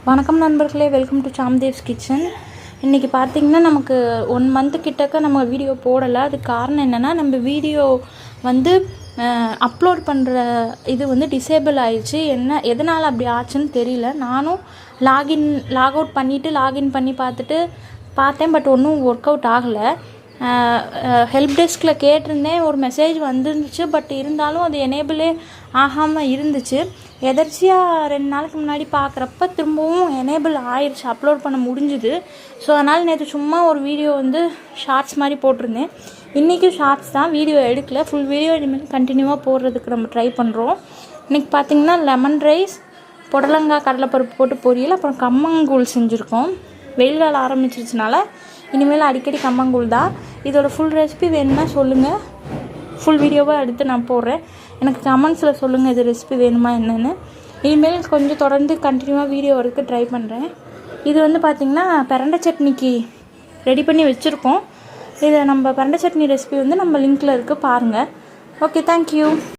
வணக்கம் நண்பர்களே, welcome to சாம்தேவ்ஸ் kitchen. இன்றைக்கி பார்த்திங்கன்னா நமக்கு 1 மந்த்து கிட்டக்க நம்ம வீடியோ போடலை. அதுக்கு காரணம் என்னென்னா, நம்ம வீடியோ அப்லோட் பண்ணுற இது டிசேபிள் ஆயிடுச்சு. எதனால் அப்படி ஆச்சுன்னு தெரியல. நானும் லாக் அவுட் பண்ணிவிட்டு லாகின் பண்ணி பார்த்தேன். பட் ஒன்றும் ஒர்க் அவுட் ஆகலை. ஹெல்ப் டெஸ்கில் கேட்டிருந்தேன், ஒரு மெசேஜ் வந்துருந்துச்சு. பட் இருந்தாலும் அது எனேபிளே ஆகாமல் இருந்துச்சு. எதர்ச்சியாக 2 நாளுக்கு முன்னாடி பார்க்குறப்ப திரும்பவும் எனேபிள் ஆயிடுச்சு, அப்லோட் பண்ண முடிஞ்சுது. ஸோ அதனால் நேற்று சும்மா ஒரு வீடியோ ஷார்ட்ஸ் மாதிரி போட்டிருந்தேன். இன்றைக்கும் ஷார்ட்ஸ் தான், வீடியோ எடுக்கல. ஃபுல் வீடியோ இனிமேல் கண்டினியூவாக போடுறதுக்கு நம்ம ட்ரை பண்ணுறோம். இன்றைக்கி பார்த்திங்கன்னா லெமன் ரைஸ், புடலங்காய் கடலைப்பருப்பு போட்டு பொரியல், அப்புறம் கம்மங்கூழ் செஞ்சுருக்கோம். வெயில் காலம் ஆரம்பிச்சிருச்சுனால இனிமேல் அடிக்கடி கம்மங்கூழ் தான். இதோட ஃபுல் ரெசிபி வேணும்னா சொல்லுங்கள், ஃபுல் வீடியோவாக எடுத்து நான் போடுறேன். எனக்கு கமெண்ட்ஸில் சொல்லுங்கள் இது ரெசிபி வேணுமா என்னென்னு. இனிமேல் கொஞ்சம் தொடர்ந்து கண்டினியூவாக வீடியோ வரைக்கும் ட்ரை பண்ணுறேன். இது பார்த்திங்கன்னா பிரண்டை சட்னிக்கு ரெடி பண்ணி வச்சுருக்கோம். இதை நம்ம பிரண்டை சட்னி ரெசிபி நம்ம லிங்க்கில் இருக்குது, பாருங்கள். Okay, thank you.